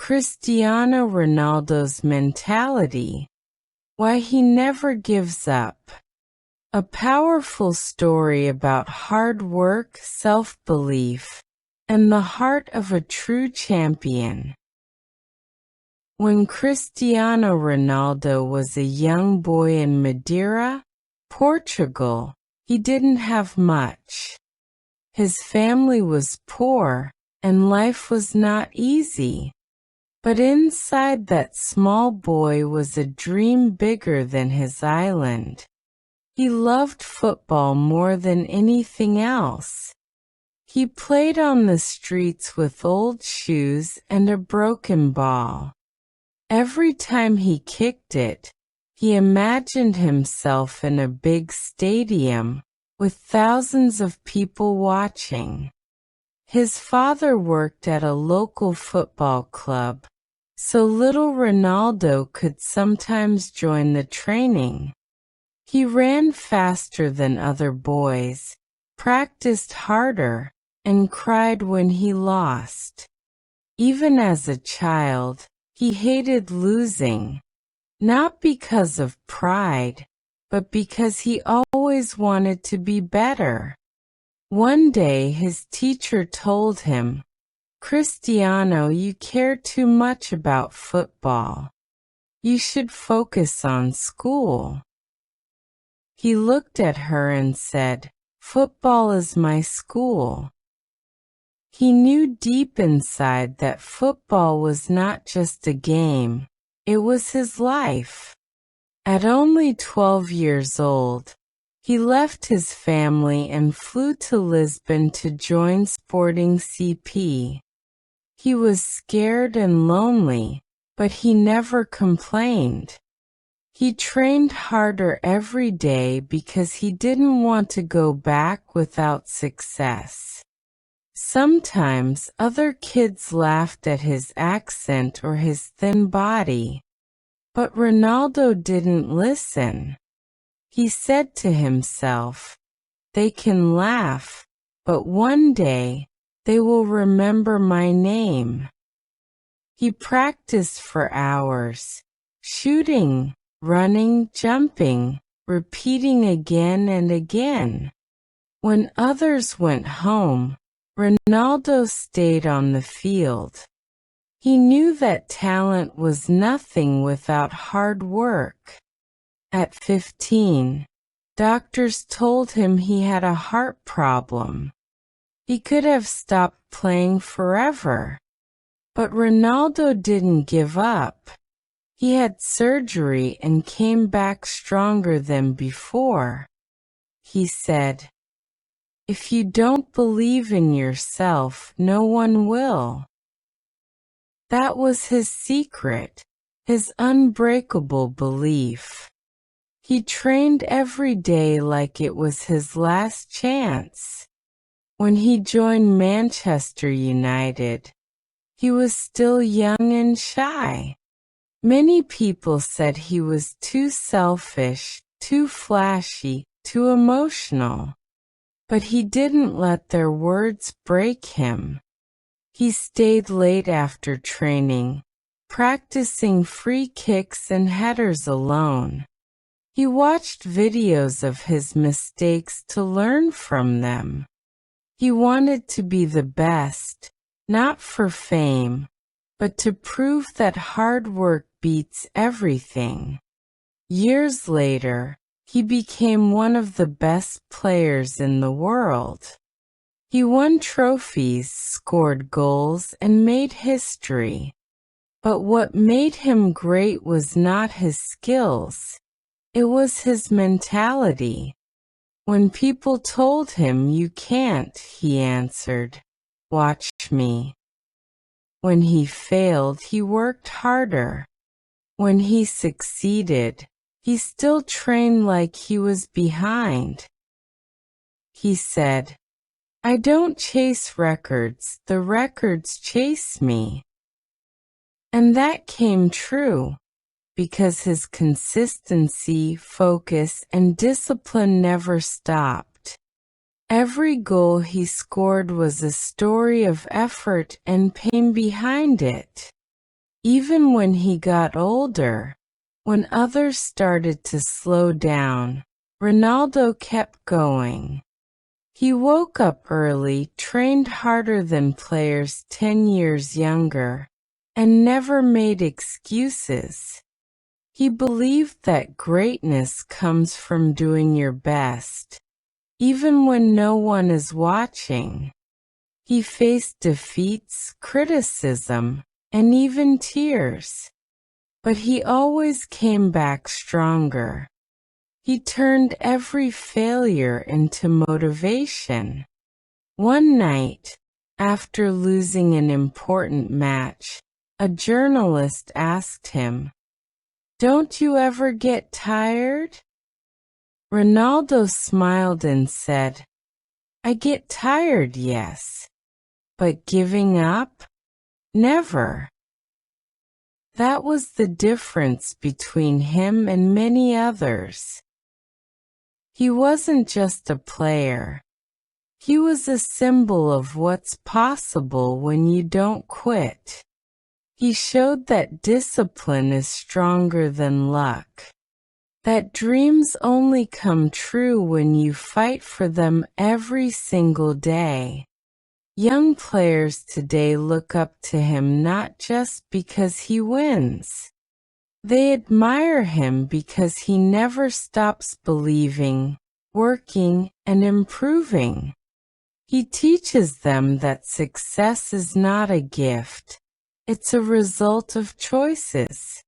Cristiano Ronaldo's mentality, why he never gives up. A powerful story about hard work, self-belief, and the heart of a true champion. When Cristiano Ronaldo was a young boy in Madeira, Portugal, he didn't have much. His family was poor, and life was not easy. But inside that small boy was a dream bigger than his island. He loved football more than anything else. He played on the streets with old shoes and a broken ball. Every time he kicked it, he imagined himself in a big stadium, with thousands of people watching. His father worked at a local football club, so little Ronaldo could sometimes join the training. He ran faster than other boys, practiced harder, and cried when he lost. Even as a child, he hated losing, not because of pride, but because he always wanted to be better. One day his teacher told him, "Cristiano, you care too much about football. You should focus on school." He looked at her and said, "Football is my school." He knew deep inside that football was not just a game, it was his life. At only 12 years old, he left his family and flew to Lisbon to join Sporting CP. He was scared and lonely, but he never complained. He trained harder every day because he didn't want to go back without success. Sometimes other kids laughed at his accent or his thin body, but Ronaldo didn't listen. He said to himself, "They can laugh, but one day they will remember my name." He practiced for hours, shooting, running, jumping, repeating again and again. When others went home, Ronaldo stayed on the field. He knew that talent was nothing without hard work. At 15, doctors told him he had a heart problem. He could have stopped playing forever. But Ronaldo didn't give up. He had surgery and came back stronger than before. He said, "If you don't believe in yourself, no one will." That was his secret, his unbreakable belief. He trained every day like it was his last chance. When he joined Manchester United, he was still young and shy. Many people said he was too selfish, too flashy, too emotional. But he didn't let their words break him. He stayed late after training, practicing free kicks and headers alone. He watched videos of his mistakes to learn from them. He wanted to be the best, not for fame, but to prove that hard work beats everything. Years later, he became one of the best players in the world. He won trophies, scored goals, and made history. But what made him great was not his skills. It was his mentality. When people told him, "You can't," he answered, "Watch me." When he failed, he worked harder. When he succeeded, he still trained like he was behind. He said, "I don't chase records, the records chase me." And that came true, because his consistency, focus, and discipline never stopped. Every goal he scored was a story of effort and pain behind it. Even when he got older, when others started to slow down, Ronaldo kept going. He woke up early, trained harder than players 10 years younger, and never made excuses. He believed that greatness comes from doing your best, even when no one is watching. He faced defeats, criticism, and even tears. But he always came back stronger. He turned every failure into motivation. One night, after losing an important match, a journalist asked him, "Don't you ever get tired?" Ronaldo smiled and said, "I get tired, yes. But giving up? Never." That was the difference between him and many others. He wasn't just a player. He was a symbol of what's possible when you don't quit. He showed that discipline is stronger than luck, that dreams only come true when you fight for them every single day. Young players today look up to him not just because he wins. They admire him because he never stops believing, working, and improving. He teaches them that success is not a gift. It's a result of choices.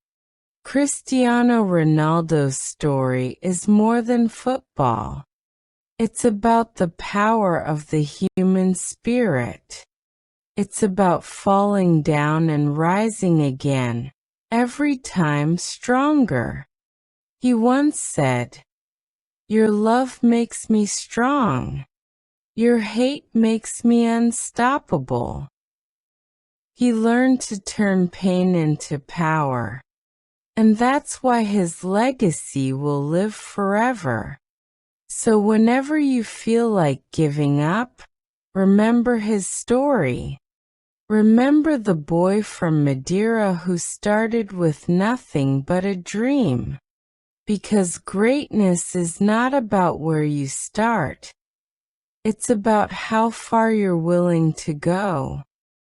Cristiano Ronaldo's story is more than football. It's about the power of the human spirit. It's about falling down and rising again, every time stronger. He once said, "Your love makes me strong. Your hate makes me unstoppable." He learned to turn pain into power. And that's why his legacy will live forever. So whenever you feel like giving up, remember his story. Remember the boy from Madeira who started with nothing but a dream. Because greatness is not about where you start. It's about how far you're willing to go.